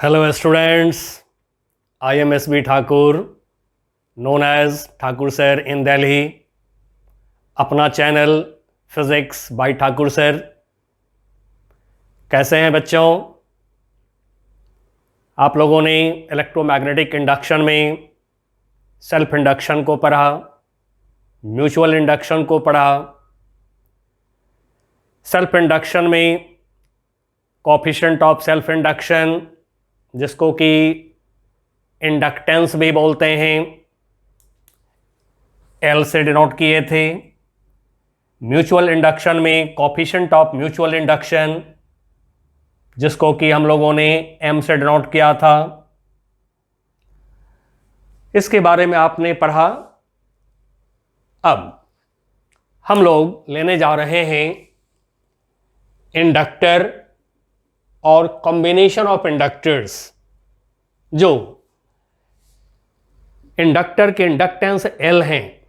Hello students, I am S.B. Thakur, known as Thakur Sir in Delhi. अपना channel physics by Thakur sir. कैसे हैं बच्चों? आप लोगों ने इलेक्ट्रोमैग्नेटिक इंडक्शन में सेल्फ इंडक्शन को पढ़ा, म्यूचुअल इंडक्शन को पढ़ा। सेल्फ इंडक्शन में कोएफिशिएंट ऑफ सेल्फ इंडक्शन, जिसको कि इंडक्टेंस भी बोलते हैं, एल से डिनोट किए थे। म्यूचुअल इंडक्शन में कोएफिशिएंट ऑफ म्यूचुअल इंडक्शन, जिसको कि हम लोगों ने एम से डिनोट किया था। इसके बारे में आपने पढ़ा। अब हम लोग लेने जा रहे हैं इंडक्टर और कॉम्बिनेशन ऑफ इंडक्टर्स। जो इंडक्टर के इंडक्टेंस एल हैं,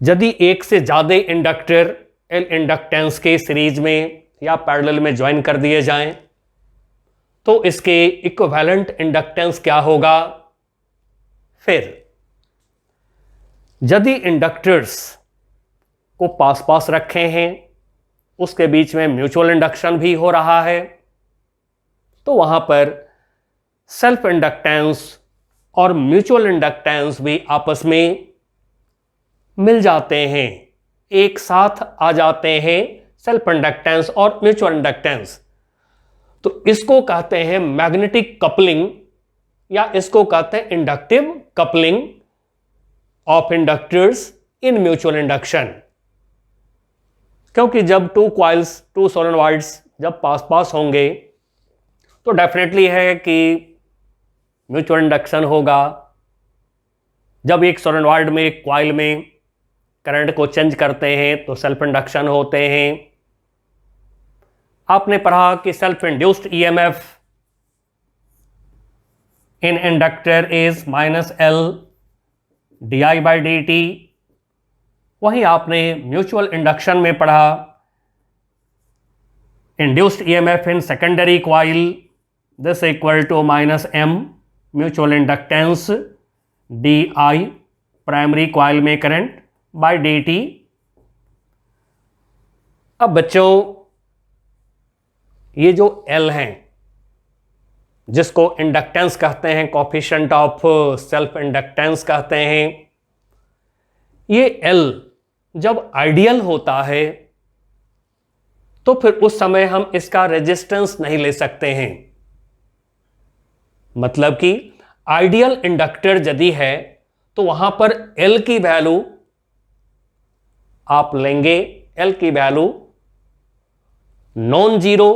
यदि एक से ज़्यादा इंडक्टर एल इंडक्टेंस के सीरीज में या पैरेलल में ज्वाइन कर दिए जाएं, तो इसके इक्विवेलेंट इंडक्टेंस क्या होगा। फिर यदि इंडक्टर्स को पास पास रखे हैं, उसके बीच में म्यूचुअल इंडक्शन भी हो रहा है, तो वहां पर सेल्फ इंडक्टेंस और म्यूचुअल इंडक्टेंस भी आपस में मिल जाते हैं, एक साथ आ जाते हैं, सेल्फ इंडक्टेंस और म्यूचुअल इंडक्टेंस। तो इसको कहते हैं मैग्नेटिक कपलिंग, या इसको कहते हैं inductive coupling of inductors in mutual induction. क्योंकि जब टू कॉइल्स, टू सोलेनॉइड्स जब पास पास होंगे, तो डेफिनेटली है कि म्यूचुअल इंडक्शन होगा। जब एक सोलेनॉइड में, एक कॉइल में करंट को चेंज करते हैं, तो सेल्फ इंडक्शन होते हैं। आपने पढ़ा कि self induced EMF in inductor is -L di/dt। वहीं आपने म्यूचुअल इंडक्शन में पढ़ा induced EMF in secondary coil, this equal to -M mutual inductance di primary coil में करंट बाय dt। अब बच्चों, ये जो L हैं, जिसको इंडक्टेंस कहते हैं, कोएफिशिएंट ऑफ सेल्फ इंडक्टेंस कहते हैं, ये L जब आइडियल होता है, तो फिर उस समय हम इसका रेजिस्टेंस नहीं ले सकते हैं। मतलब कि आइडियल इंडक्टर यदि है, तो वहां पर L की वैल्यू आप लेंगे, L की वैल्यू नॉन जीरो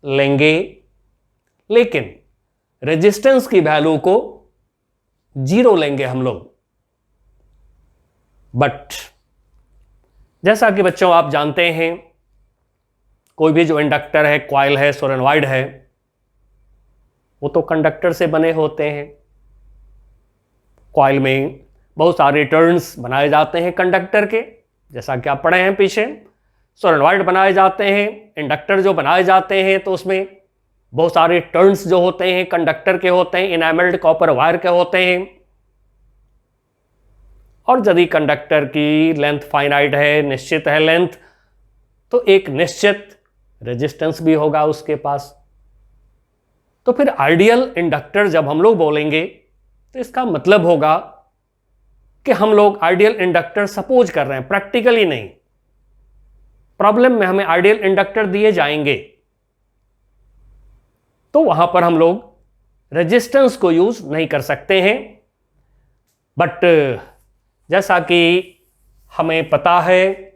लेंगे, लेकिन रेजिस्टेंस की वैल्यू को जीरो लेंगे हम लोग। बट जैसा कि बच्चों आप जानते हैं, कोई भी जो इंडक्टर है, कॉइल है, सोलेनॉइड है, वो तो कंडक्टर से बने होते हैं। कॉइल में बहुत सारे टर्न्स बनाए जाते हैं कंडक्टर के, जैसा कि आप पढ़े हैं पीछे। सोलेनॉइड बनाए जाते हैं, इंडक्टर जो बनाए जाते हैं, तो उसमें बहुत सारे टर्न्स जो होते हैं कंडक्टर के होते हैं, इनेमल्ड कॉपर वायर के होते हैं। और यदि कंडक्टर की लेंथ फाइनाइट है, निश्चित है लेंथ, तो एक निश्चित रेजिस्टेंस भी होगा उसके पास। तो फिर आइडियल इंडक्टर जब हम लोग बोलेंगे, तो इसका मतलब होगा कि हम लोग आइडियल इंडक्टर सपोज कर रहे हैं, प्रैक्टिकली नहीं। प्रॉब्लम में हमें आइडियल इंडक्टर दिए जाएंगे, तो वहां पर हम लोग रेजिस्टेंस को यूज नहीं कर सकते हैं। बट जैसा कि हमें पता है,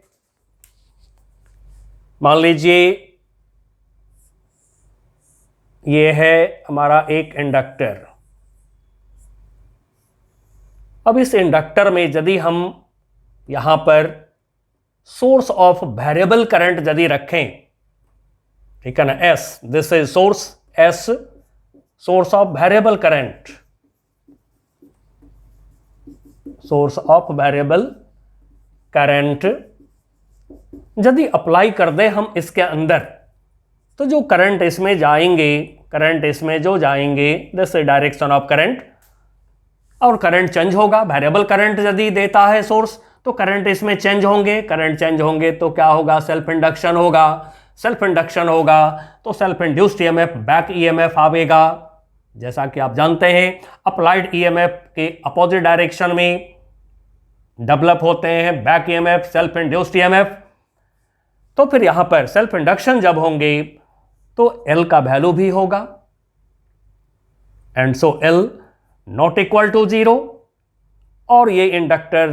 मान लीजिए ये है हमारा एक इंडक्टर। अब इस इंडक्टर में यदि हम यहां पर सोर्स ऑफ वेरिएबल करंट यदि रखें, ठीक है ना, S, this is source S, source of variable current, source of variable current यदि अप्लाई कर दें हम इसके अंदर, तो जो करंट इसमें जाएंगे, करंट इसमें जो जाएंगे, दिस डायरेक्शन ऑफ करंट, और करंट चेंज होगा। वेरिएबल करंट यदि देता है सोर्स तो करंट इसमें चेंज होंगे, करंट चेंज होंगे तो क्या होगा, सेल्फ इंडक्शन होगा। सेल्फ इंडक्शन होगा तो self induced EMF back EMF आवेगा। जैसा कि आप जानते हैं अप्लाइड ईएमएफ के अपोजिट डायरेक्शन में डेवलप होते हैं back EMF, self induced EMF. तो फिर यहां पर सेल्फ इंडक्शन जब होंगे तो एल का वैल्यू भी होगा, and so L not equal to 0। और ये इंडक्टर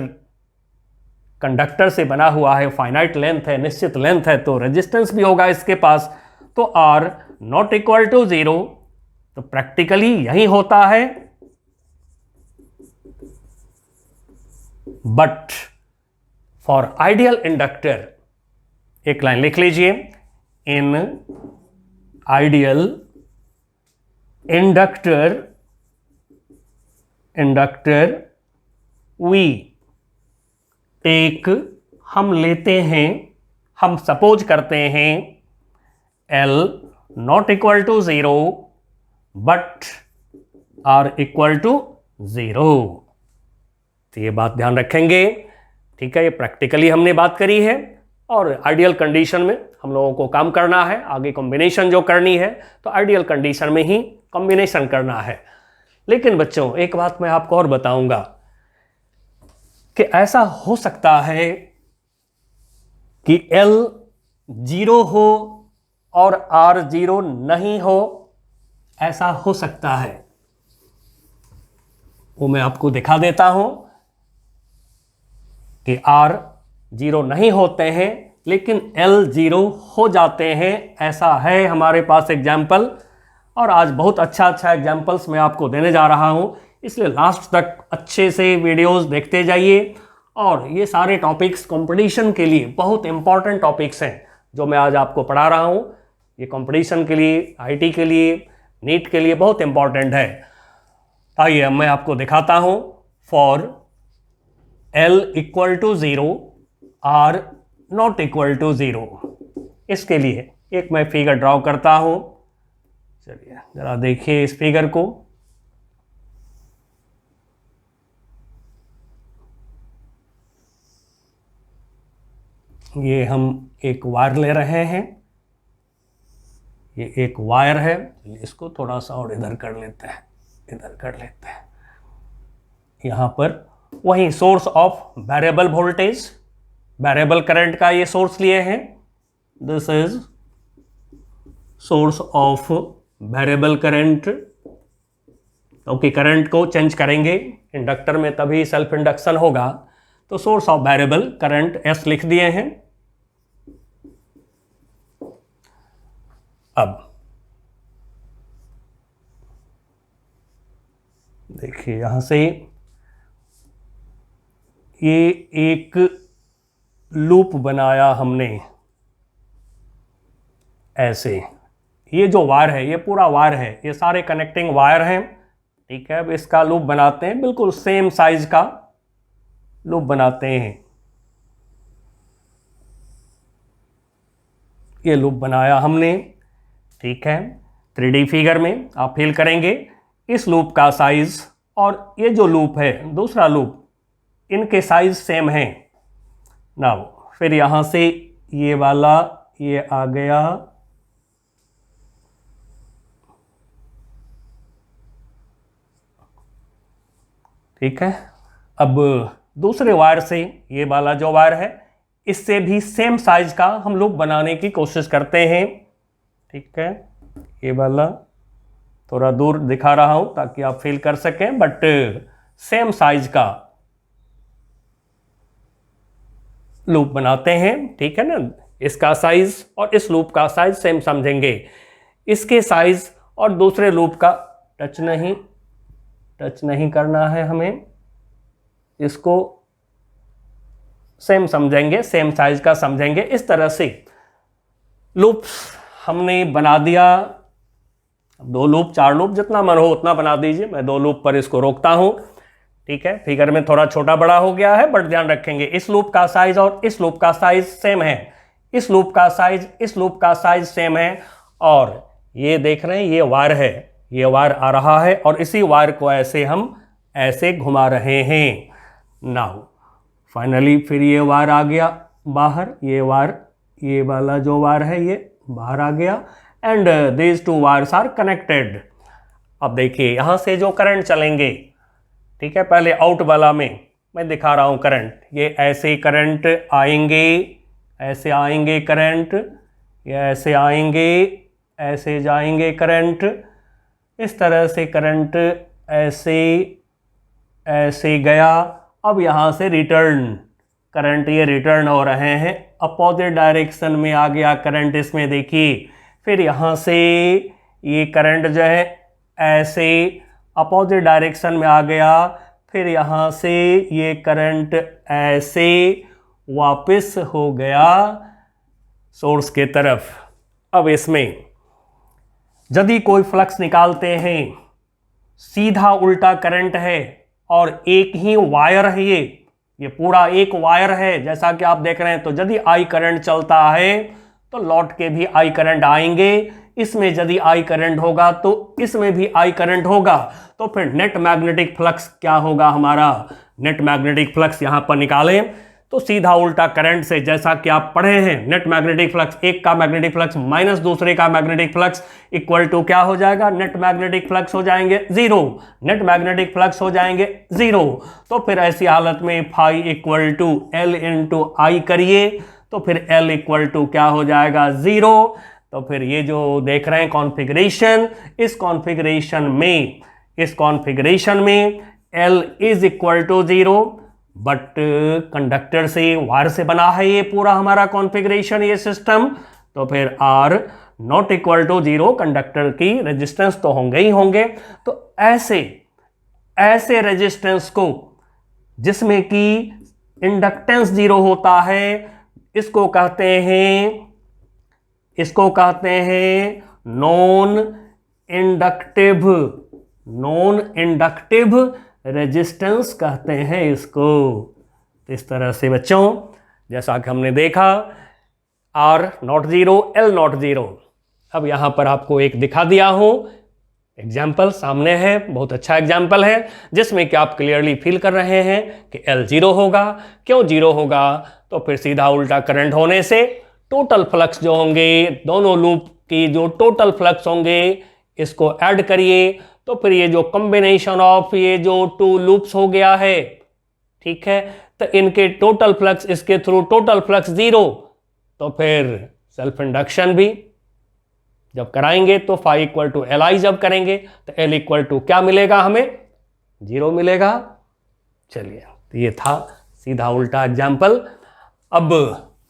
कंडक्टर से बना हुआ है, फाइनाइट लेंथ है, निश्चित लेंथ है, तो रेजिस्टेंस भी होगा इसके पास। तो आर नॉट इक्वल टू 0, तो प्रैक्टिकली यही होता है। बट फॉर आइडियल इंडक्टर, एक लाइन लिख लीजिए, in ideal inductor we take, हम लेते हैं, हम सपोज करते हैं L not equal to 0 but R equal to 0। तो ये बात ध्यान रखेंगे, ठीक है। ये प्रैक्टिकली हमने बात करी है, और आइडियल कंडीशन में हम लोगों को काम करना है। आगे कॉम्बिनेशन जो करनी है तो आइडियल कंडीशन में ही कॉम्बिनेशन करना है। लेकिन बच्चों एक बात मैं आपको और बताऊंगा कि ऐसा हो सकता है कि L 0 हो और R 0 नहीं हो, ऐसा हो सकता है। वो मैं आपको दिखा देता हूं कि R 0 नहीं होते हैं लेकिन L 0 हो जाते हैं। ऐसा है हमारे पास एग्जाम्पल, और आज बहुत अच्छा एग्जाम्पल्स मैं आपको देने जा रहा हूं, इसलिए लास्ट तक अच्छे से वीडियोस देखते जाइए। और ये सारे टॉपिक्स कंपटीशन के लिए बहुत इंपॉर्टेंट टॉपिक्स हैं जो मैं आज आपको पढ़ा रहा हूं। ये कंपटीशन के लिए, आईटी के लिए, नीट के लिए बहुत इंपॉर्टेंट है। आइए मैं आपको दिखाता हूं। For L equal to 0, R not equal to 0, इसके लिए एक मैं फिगर ड्रॉ करता हूं। चलिए जरा देखिए इस फिगर को। ये हम एक वायर ले रहे हैं, ये एक वायर है, इसको थोड़ा सा और इधर कर लेते हैं, इधर कर लेते हैं। यहां पर वही source of variable voltage, variable current का ये सोर्स लिए हैं। This is source of variable current. Okay, current को चेंज करेंगे इंडक्टर में तभी सेल्फ इंडक्शन होगा, तो source of variable current S लिख दिए हैं। अब देखिए यहां से ये एक लूप बनाया हमने ऐसे। ये जो वायर है, ये पूरा वायर है, ये सारे कनेक्टिंग वायर हैं, ठीक है। अब इसका लूप बनाते हैं, बिल्कुल सेम साइज का लूप बनाते हैं। ये लूप बनाया हमने, ठीक है। 3D फिगर में आप फील करेंगे इस लूप का साइज और ये जो लूप है दूसरा लूप, इनके साइज सेम हैं। नाउ फिर यहां से ये वाला ये आ गया, ठीक है। अब दूसरे वायर से ये वाला जो वायर है इससे भी सेम साइज का हम लूप बनाने की कोशिश करते हैं, ठीक है। ये वाला थोड़ा दूर दिखा रहा हूं ताकि आप फील कर सकें, बट सेम साइज का लूप बनाते हैं, ठीक है ना। इसका साइज और इस लूप का साइज सेम समझेंगे। इसके साइज और दूसरे लूप का टच नहीं करना है हमें, इसको सेम समझेंगे, सेम साइज का समझेंगे। इस तरह से लूप्स हमने बना दिया। 2 लूप 4 लूप जितना मन हो उतना बना दीजिए, मैं 2 लूप पर इसको रोकता हूं, ठीक है। फिगर में थोड़ा छोटा बड़ा हो गया है, बट ध्यान रखेंगे इस लूप का साइज और इस लूप का साइज सेम है, इस लूप का साइज इस लूप का साइज सेम है, और ये देख रहे हैं ये वायर है, ये वायर आ रहा है और इसी वायर को ऐसे हम ऐसे घुमा रहे हैं। नाउ फाइनली फिर ये वायर आ गया बाहर, ये वायर, ये वाला जो वायर है ये बाहर आ गया and these two wires are connected. अब देखिए यहाँ से जो करंट चलेंगे, ठीक है, पहले आउट वाला में मैं दिखा रहा हूँ करंट, ये ऐसे करंट आएंगे, ऐसे आएंगे करंट, ये ऐसे आएंगे, ऐसे जाएंगे करंट, इस तरह से करंट ऐसे ऐसे गया। अब यहाँ से रिटर्न करंट, ये रिटर्न हो रहे हैं, अपोजिट डायरेक्शन में आ गया करंट इसमें देखिए। फिर यहाँ से ये करंट जो है ऐसे अपोजिट डायरेक्शन में आ गया, फिर यहाँ से ये करंट ऐसे वापस हो गया सोर्स के तरफ। अब इसमें यदि कोई फ्लक्स निकालते हैं, सीधा उल्टा करंट है और एक ही वायर है, ये पूरा एक वायर है जैसा कि आप देख रहे हैं, तो यदि आई करंट चलता है तो लौट के भी आई करंट आएंगे, इसमें यदि आई करंट होगा तो इसमें भी आई करंट होगा, तो फिर नेट मैग्नेटिक फ्लक्स क्या होगा हमारा, नेट मैग्नेटिक फ्लक्स यहां पर निकालें तो सीधा उल्टा करंट से, जैसा कि आप पढ़े हैं, नेट मैग्नेटिक फ्लक्स, एक का मैग्नेटिक फ्लक्स माइनस दूसरे का मैग्नेटिक फ्लक्स इक्वल टू क्या हो जाएगा, नेट मैग्नेटिक फ्लक्स हो जाएंगे जीरो, नेट मैग्नेटिक फ्लक्स हो जाएंगे जीरो। तो फिर ऐसी हालत में phi equal to L into I करिए तो फिर एल इक्वल टू क्या हो जाएगा, जीरो। तो फिर ये जो देख रहे हैं कॉन्फ़िगरेशन, इस कॉन्फ़िगरेशन में L is equal to zero, but conductor से, वायर से बना है ये पूरा हमारा कॉन्फ़िगरेशन, ये सिस्टम, तो फिर R not equal to zero, conductor की रेजिस्टेंस तो होंगे ही होंगे। तो ऐसे रेजिस्टेंस को जिसमें कि इंडक्टेंस जीरो होता है, इसको कहते हैं नॉन इंडक्टिव रेजिस्टेंस कहते हैं इसको। तो इस तरह से बच्चों, जैसा कि हमने देखा, R not zero, L not zero. अब यहां पर आपको एक दिखा दिया हूं, एग्जाम्पल सामने है, बहुत अच्छा एग्जाम्पल है, जिसमें कि आप क्लियरली फील कर रहे हैं कि एल जीरो होगा। क्यों जीरो होगा, तो फिर सीधा उल्टा करंट होने से टोटल फ्लक्स जो होंगे, दोनों लूप की जो टोटल फ्लक्स होंगे, इसको ऐड करिए तो फिर ये जो कॉम्बिनेशन ऑफ ये जो टू लूप्स हो गया है, ठीक है, तो इनके टोटल फ्लक्स, इसके थ्रू टोटल फ्लक्स जीरो। तो फिर सेल्फ इंडक्शन भी जब कराएंगे तो phi equal to L I जब करेंगे तो एल इक्वल टू क्या मिलेगा, हमें जीरो मिलेगा। चलिए, तो ये था सीधा उल्टा एग्जाम्पल। अब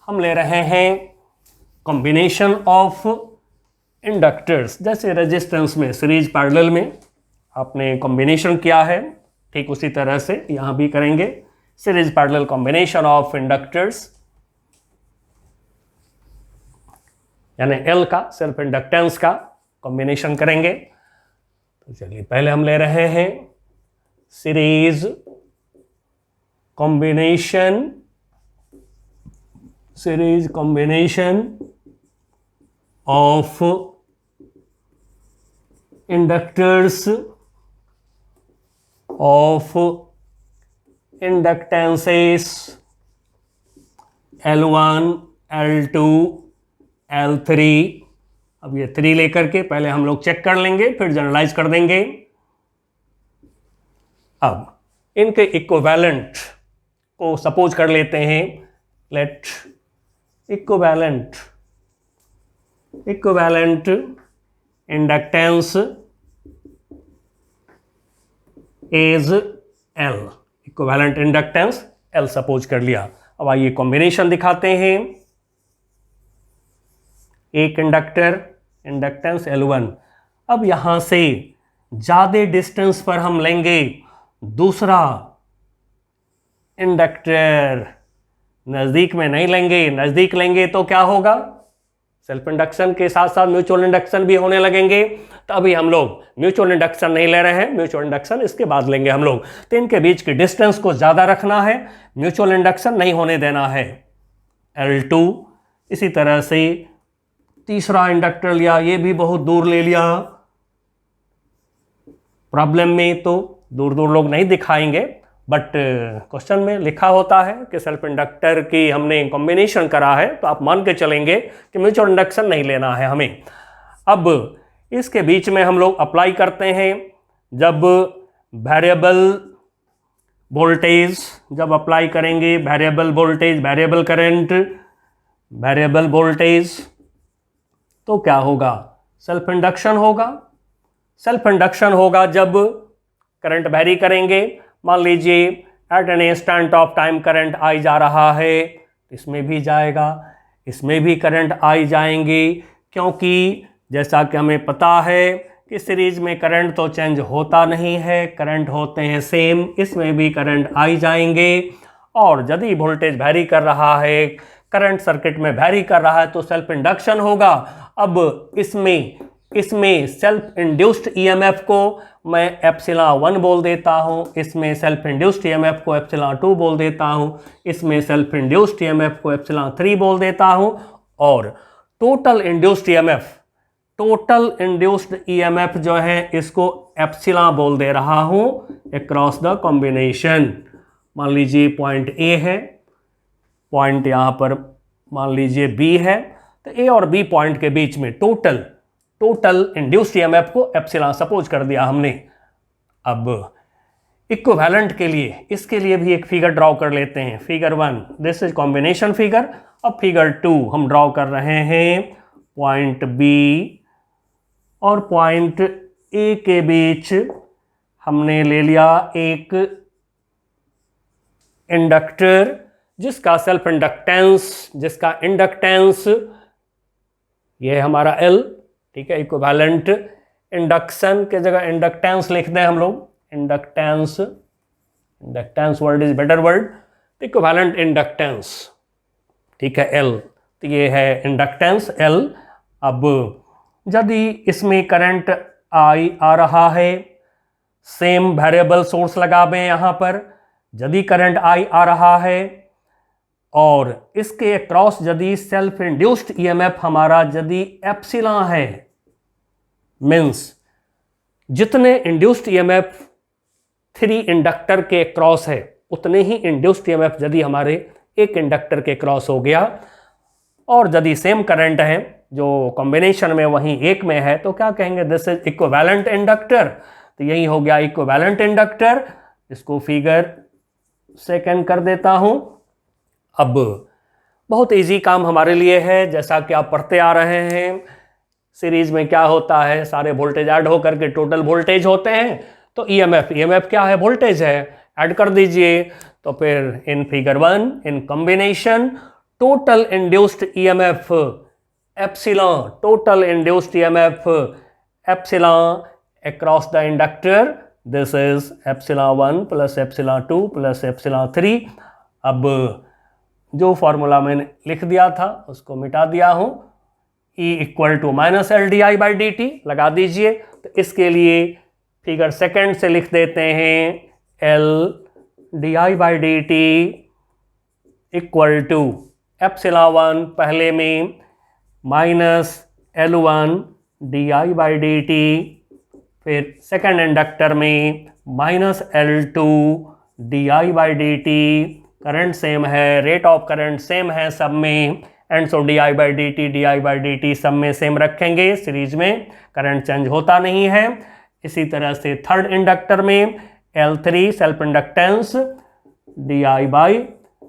हम ले रहे हैं कॉम्बिनेशन ऑफ इंडक्टर्स। जैसे रेजिस्टेंस में सीरीज पैरेलल में आपने कॉम्बिनेशन किया है, ठीक उसी तरह से यहां भी करेंगे series parallel combination of inductors, यानी एल का सेल्फ इंडक्टेंस का कॉम्बिनेशन करेंगे। तो चलिए, पहले हम ले रहे हैं series combination of inductors of inductances L1, L2, L3। अब ये 3 लेकर के पहले हम लोग चेक कर लेंगे, फिर जनरलाइज कर देंगे। अब इनके इक्विवेलेंट को सपोज कर लेते हैं, let equivalent inductance is L, equivalent inductance L suppose कर लिया। अब आइए कॉम्बिनेशन दिखाते हैं। एक इंडक्टेंस L1, अब यहां से ज्यादा डिस्टेंस पर हम लेंगे दूसरा इंडक्टर, नजदीक में नहीं लेंगे, नजदीक लेंगे तो क्या होगा, सेल्फ इंडक्शन के साथ साथ म्यूचुअल इंडक्शन भी होने लगेंगे। तो अभी हम लोग म्यूचुअल इंडक्शन नहीं ले रहे हैं, म्यूचुअल इंडक्शन इसके बाद लेंगे हम लोग। तो इनके बीच की डिस्टेंस को ज़्यादा रखना है, म्यूचुअल इंडक्शन नहीं होने देना है, L2। इसी तरह से तीसरा इंडक्टर लिया, ये भी बहुत दूर ले लिया। प्रॉब्लम में तो दूर दूर लोग नहीं दिखाएंगे, बट क्वेश्चन में लिखा होता है कि सेल्फ इंडक्टर की हमने कॉम्बिनेशन करा है, तो आप मान के चलेंगे कि म्यूचुअल इंडक्शन नहीं लेना है हमें। अब इसके बीच में हम लोग अप्लाई करते हैं, जब वेरिएबल वोल्टेज जब अप्लाई करेंगे, variable voltage, variable current, variable voltage, तो क्या होगा? सेल्फ इंडक्शन होगा। सेल्फ इंडक्शन होगा जब करंट वेरी करेंगे। मान लीजिए at an instant of time current I जा रहा है, इसमें भी जाएगा, इसमें भी करंट आई जाएंगे, क्योंकि जैसा कि हमें पता है कि सीरीज में करंट तो चेंज होता नहीं है, करंट होते हैं सेम, इसमें भी करंट आई जाएंगे। और यदि वोल्टेज वेरी कर रहा है, करंट सर्किट में वेरी कर रहा है, तो सेल्फ इंडक्शन होगा। अब इसमें सेल्फ इंड्यूस्ड ईएमएफ को मैं एप्सिलॉन 1 बोल देता हूं, इसमें सेल्फ इंड्यूस्ड ईएमएफ को एप्सिलॉन 2 बोल देता हूं, इसमें सेल्फ इंड्यूस्ड ईएमएफ को एप्सिलॉन 3 बोल देता हूं, और टोटल इंड्यूस्ड ईएमएफ जो है इसको एप्सिलॉन बोल दे रहा हूं अक्रॉस द कॉम्बिनेशन। मान लीजिए पॉइंट ए है, पॉइंट यहां पर मान लीजिए बी है, तो ए और बी पॉइंट के बीच में टोटल इंड्यूस्ड ईएमएफ को एप्सिलॉन सपोज कर दिया हमने। अब इक्विवेलेंट के लिए, इसके लिए भी एक फिगर ड्रॉ कर लेते हैं। Figure 1 this is combination figure. अब फिगर 2 हम ड्रॉ कर रहे हैं पॉइंट बी और पॉइंट ए के बीच हमने ले लिया एक इंडक्टर जिसका सेल्फ इंडक्टेंस, जिसका इंडक्टेंस ये है हमारा L, ठीक है। इक्विवेलेंट इंडक्शन के जगह इंडक्टेंस लिख दें हम लोग, inductance word is better word, equivalent inductance, ठीक है, L, तो ये है इंडक्टेंस L। अब यदि इसमें करंट I आ रहा है, सेम वेरिएबल सोर्स लगा दें यहाँ पर, यदि करंट I आ रहा है और इसके क्रॉस यदि सेल्फ इंड्यूस्ड ईएमएफ हमारा यदि एप्सिलॉन है, मीन्स जितने इंड्यूस्ड ईएमएफ 3 इंडक्टर के क्रॉस है उतने ही इंड्यूस्ड ईएमएफ यदि हमारे एक इंडक्टर के क्रॉस हो गया, और यदि सेम करंट है जो कॉम्बिनेशन में वहीं एक में है, तो क्या कहेंगे? This is equivalent inductor. तो यही हो गया इक्विवेलेंट इंडक्टर। इसको फिगर 2 कर देता हूं। अब बहुत इजी काम हमारे लिए है, जैसा कि आप पढ़ते आ रहे हैं, सीरीज में क्या होता है, सारे वोल्टेज ऐड होकर के टोटल वोल्टेज होते हैं, तो ईएमएफ क्या है? वोल्टेज है, ऐड कर दीजिए। तो फिर in figure 1 in combination total induced EMF epsilon, total induced EMF epsilon across the inductor, this is epsilon 1 plus epsilon 2 plus epsilon 3। अब जो फॉर्मूला मैंने लिख दिया था उसको मिटा दिया हूं, E equal to minus L d I by d t लगा दीजिए। तो इसके लिए फिगर 2 से लिख देते हैं L d I by d t equal to epsilon 1 पहले में minus L1 d I by d t, फिर सेकेंड इंडक्टर में minus L2 d I by d t. Current same है, रेट ऑफ करंट सेम है सब में, and so d I by d t सब में सेम रखेंगे। सीरीज में करंट चेंज होता नहीं है। इसी तरह से थर्ड इंडक्टर में L3 self inductance D I by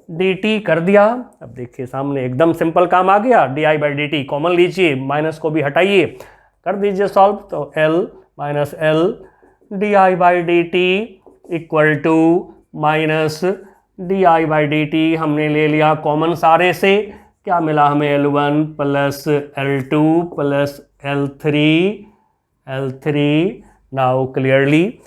d T कर दिया। अब देखिए सामने एकदम सिंपल काम आ गया, d I by d t common लीजिए, माइनस को भी हटाइए, कर दीजिए सॉल्व। तो L minus L d I by d t equal to minus d I by d t हमने ले लिया कॉमन सारे से, क्या मिला हमें? L1 plus L2 plus L3। Now clearly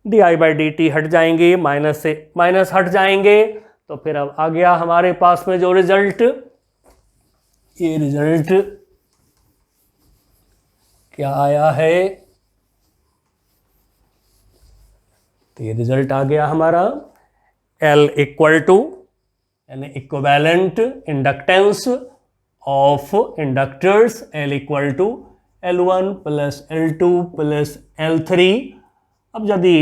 D I by d T हट जाएंगे, माइनस से माइनस हट जाएंगे, तो फिर अब आ गया हमारे पास में जो रिजल्ट, ये रिजल्ट क्या आया है? तो ये रिजल्ट आ गया हमारा L इक्वल टू यानी equivalent inductance of inductors L equal to L1 plus L2 plus L3। अब यदि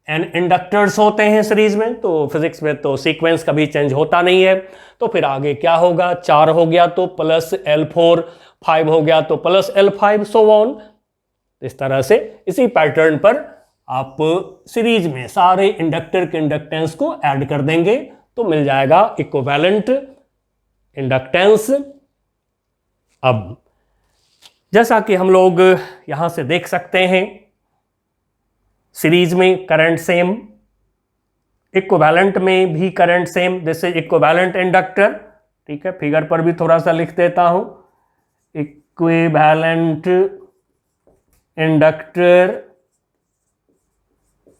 n इंडक्टर्स होते हैं सीरीज में तो फिजिक्स में तो सीक्वेंस कभी चेंज होता नहीं है, तो फिर आगे क्या होगा, 4 हो गया तो प्लस L4, 5 हो गया तो प्लस L5, सो ऑन। इस तरह से इसी पैटर्न पर आप सीरीज में सारे इंडक्टर के इंडक्टेंस को ऐड कर देंगे तो मिल जाएगा इक्विवेलेंट इंडक्टेंस। अब जैसा कि हम लोग यहां से देख सकते हैं, सीरीज में करंट सेम, इक्विवेलेंट में भी करंट सेम, जैसे इक्विवेलेंट इंडक्टर, ठीक है, फिगर पर भी थोड़ा सा लिख देता हूं, इक्विवेलेंट इंडक्टर,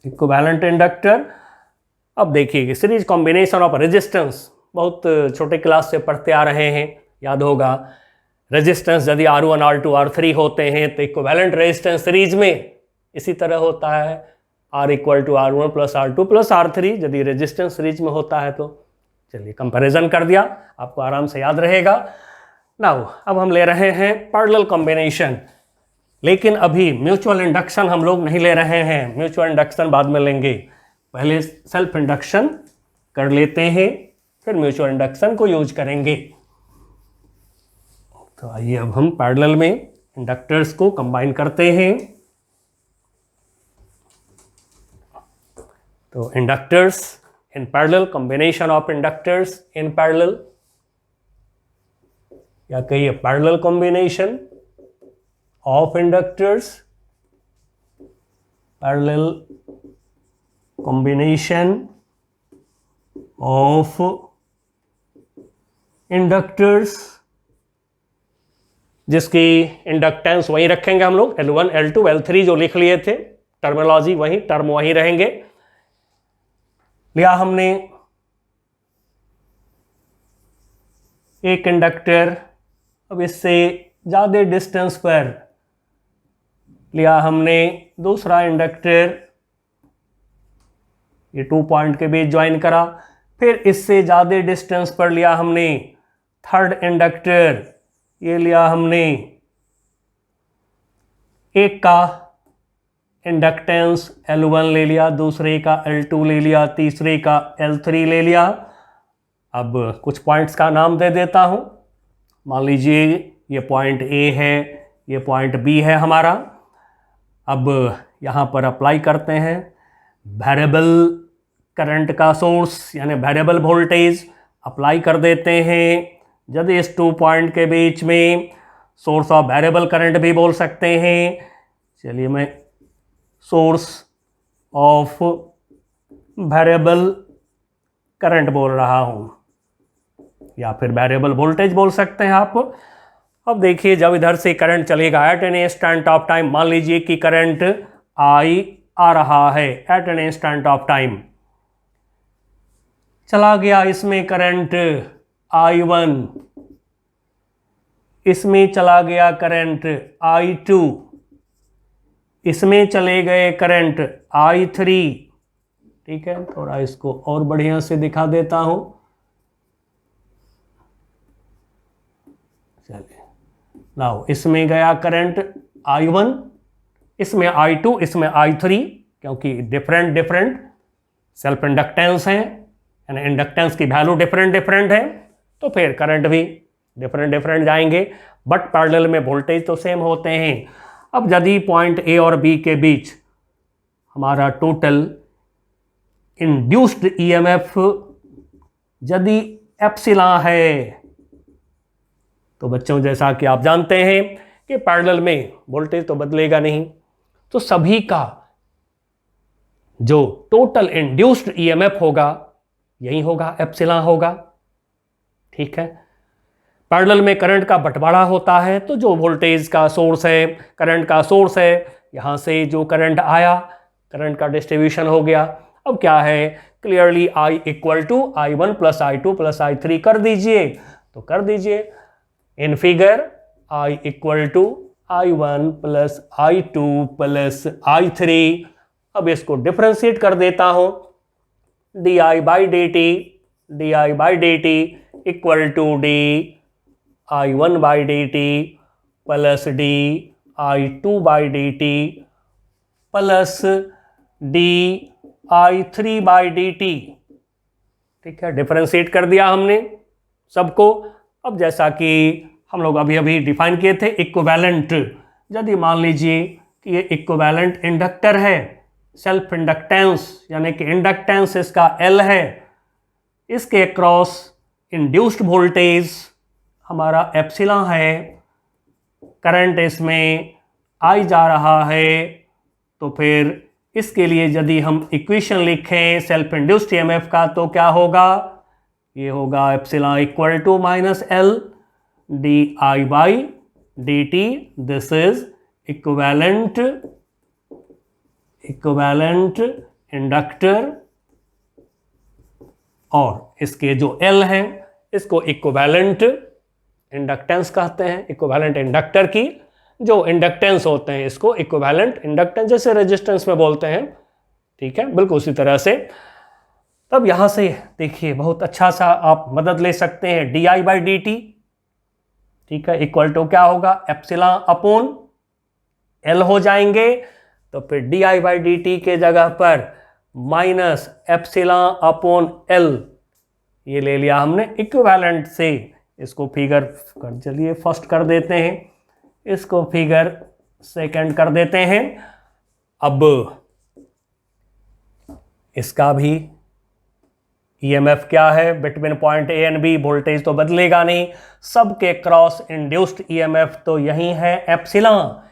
इक्विवेलेंट इंडक्टर। अब देखिए सीरीज कॉम्बिनेशन ऑफ रेजिस्टेंस, बहुत छोटे क्लास से पढ़ते आ रहे हैं, याद होगा। रेजिस्टेंस यदि R1 R2 R3 होते हैं तो इक्विवेलेंट रेजिस्टेंस सीरीज में इसी तरह होता है, R equal to R1 plus R2 plus R3 यदि रेजिस्टेंस सीरीज में होता है तो। चलिए कंपैरिजन कर दिया, आपको आराम से याद रहेगा। नाउ अब हम ले रहे हैं पैरेलल कॉम्बिनेशन, लेकिन अभी म्यूचुअल इंडक्शन हम लोग नहीं ले रहे हैं, म्यूचुअल इंडक्शन बाद में लेंगे, पहले सेल्फ इंडक्शन कर लेते हैं फिर म्यूचुअल इंडक्शन को यूज करेंगे। तो आइए अब हम पैरेलल में इंडक्टर्स को कंबाइन करते हैं। तो inductors in parallel, combination of inductors in parallel, या कहिए parallel combination of inductors, parallel combination of inductors, जिसकी इंडक्टेंस वही रखेंगे हम लोग, L1 L2 L3 जो लिख लिए थे, टर्मिनोलॉजी वही, टर्म वही रहेंगे। लिया हमने एक इंडक्टर, अब इससे ज़्यादा डिस्टेंस पर लिया हमने दूसरा इंडक्टर, ये 2 पॉइंट के बीच ज्वाइन करा, फिर इससे ज़्यादा डिस्टेंस पर लिया हमने थर्ड इंडक्टर, ये लिया हमने, एक का इंडक्टेंस L1 ले लिया, दूसरे का L2 ले लिया, तीसरे का L3 ले लिया। अब कुछ पॉइंट्स का नाम दे देता हूं, मान लीजिए ये पॉइंट A है, ये पॉइंट B है हमारा। अब यहाँ पर अप्लाई करते हैं वेरिएबल करंट का सोर्स, यानी वेरिएबल वोल्टेज अप्लाई कर देते हैं। यदि इस 2 पॉइंट के बीच में सोर्स ऑफ वेरिएबल करंट भी बोल सकते हैं, चलिए मैं सोर्स ऑफ वेरिएबल करंट बोल रहा हूं, या फिर वेरिएबल वोल्टेज बोल सकते हैं आप। अब देखिए जब इधर से करंट चलेगा at an instant of time, मान लीजिए कि करंट I आ रहा है at an instant of time, चला गया इसमें करंट I1, इसमें चला गया करंट I2, इसमें चले गए करंट I3, ठीक है। थोड़ा इसको और बढ़िया से दिखा देता हूं, चलिए नाउ इसमें गया करंट I1, इसमें I2, इसमें I3, क्योंकि डिफरेंट सेल्फ इंडक्टेंस हैं, यानी इंडक्टेंस की वैल्यू डिफरेंट है, तो फिर करंट भी डिफरेंट जाएंगे, बट पैरेलल में वोल्टेज तो सेम होते हैं। अब यदि पॉइंट A और B के बीच हमारा टोटल इंड्यूस्ड EMF यदि एप्सिलॉन है, तो बच्चों जैसा कि आप जानते हैं कि पैरेलल में वोल्टेज तो बदलेगा नहीं, तो सभी का जो टोटल इंड्यूस्ड EMF होगा यही होगा, एप्सिलॉन होगा, ठीक है। पैरेलल में करंट का बंटवारा होता है, तो जो वोल्टेज का सोर्स है, करंट का सोर्स है, यहाँ से जो करंट आया, करंट का डिस्ट्रीब्यूशन हो गया। अब क्या है, clearly I equal to I1 plus I2 plus I3 कर दीजिए, तो कर दीजिए। In figure I equal to I1 plus I2 plus I3, अब इसको डिफ्रेंशिएट कर देता हूँ, di by dt equal to d I1/dt plus dI2/dt plus dI3/dt। ठीक है, डिफरेंशिएट कर दिया हमने सबको। अब जैसा कि हम लोग अभी अभी डिफाइन किए थे इक्विवेलेंट, यदि मान लीजिए कि ये इक्विवेलेंट इंडक्टर है, सेल्फ इंडक्टेंस यानी कि इंडक्टेंस इसका L है, इसके क्रॉस इंड्यूस्ड वोल्टेज हमारा एप्सिलॉन है, करंट इसमें I जा रहा है, तो फिर इसके लिए यदि हम इक्वेशन लिखें सेल्फ इंड्यूस्ड ईएमएफ का तो क्या होगा, ये होगा epsilon equal to minus L dI/dt। This is equivalent inductor, और इसके जो L हैं इसको इक्विवेलेंट इंडक्टेंस कहते हैं। इक्विवेलेंट इंडक्टर की जो इंडक्टेंस होते हैं इसको इक्विवेलेंट इंडक्टेंस, जैसे रेजिस्टेंस में बोलते हैं। ठीक है, बिल्कुल उसी तरह से। तब यहां से देखिए बहुत अच्छा सा आप मदद ले सकते हैं, dI/dt ठीक है इक्वल टू क्या होगा, एप्सिलॉन अपॉन L हो जाएंगे। तो फिर dI/dt के जगह पर माइनस एप्सिलॉन अपॉन L ये ले लिया हमने इक्विवेलेंट से। इसको फिगर कर चलिए फर्स्ट कर देते हैं, इसको फिगर सेकंड कर देते हैं। अब इसका भी ईएमएफ क्या है, between point A and B, voltage तो बदलेगा नहीं, सबके क्रॉस इंड्यूस्ड ईएमएफ तो यही है एप्सिलॉन।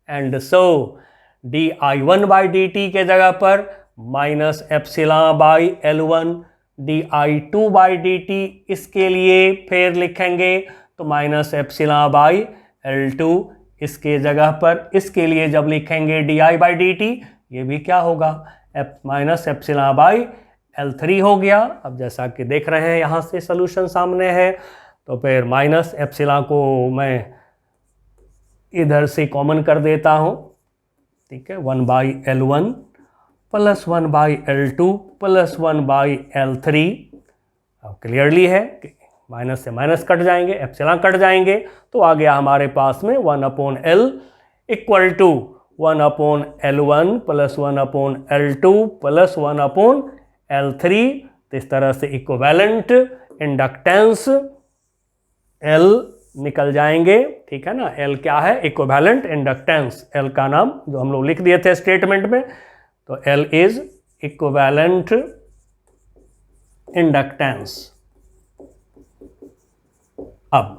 एंड सो dI1/dt के जगह पर minus epsilon by L1 dI2/dt, इसके लिए फिर लिखेंगे तो माइनस एप्सिलॉन बाई L2 इसके जगह पर, इसके लिए जब लिखेंगे dI/dt ये भी क्या होगा, माइनस एप्सिलॉन बाई L3 हो गया। अब जैसा कि देख रहे हैं यहाँ से सोल्यूशन सामने है, तो फिर माइनस एप्सिलॉन को मैं इधर से कॉमन कर देता हूँ। ठीक है, 1/L1 plus 1/L2 plus 1/L3। अब क्लियरली है कि माइनस से माइनस कट जाएंगे, एप्सिलॉन कट जाएंगे, तो आ गया हमारे पास में 1/L equal to 1/L1 plus 1/L2 plus 1/L3। तो इस तरह से इक्विवेलेंट इंडक्टेंस L निकल जाएंगे। ठीक है ना, L क्या है, इक्विवेलेंट इंडक्टेंस, L का नाम जो हम लोग लिख दिए थे स्टेटमेंट में, तो L इज इक्विवेलेंट इंडक्टेंस। अब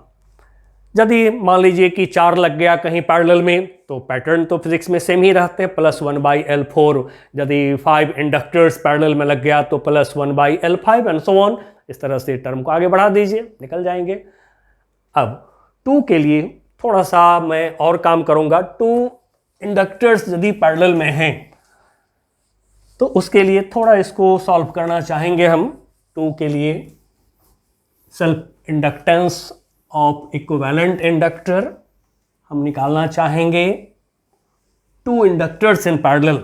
यदि मान लीजिए कि 4 लग गया कहीं पैरेलल में, तो पैटर्न तो फिजिक्स में सेम ही रहते हैं, प्लस 1/L4। यदि 5 इंडक्टर्स पैरेलल में लग गया तो plus 1/L5 and so on. इस तरह से टर्म को आगे बढ़ा दीजिए, निकल जाएंगे। अब 2 के लिए थोड़ा सा मैं और काम करूंगा। 2 इंडक्टर्स यदि पैरेलल में हैं तो उसके लिए थोड़ा इसको सॉल्व करना चाहेंगे हम। 2 के लिए self inductance of equivalent inductor हम निकालना चाहेंगे। 2 इंडक्टर्स इन पैरेलल,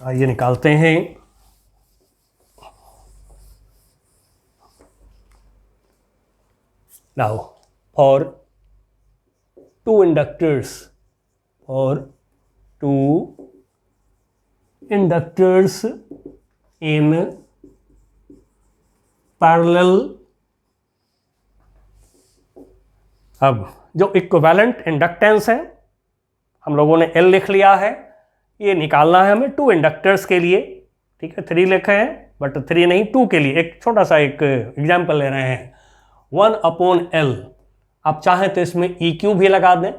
आइए निकालते हैं। Now for 2 inductors, in parallel. अब जो इक्विवेलेंट इंडक्टेंस है हम लोगों ने L लिख लिया है, ये निकालना है हमें 2 इंडक्टर्स के लिए। ठीक है, 3 लिखे हैं बट 3 नहीं, 2 के लिए एक छोटा सा एक एग्जाम्पल ले रहे हैं। 1/L, आप चाहें तो इसमें EQ भी लगा दें।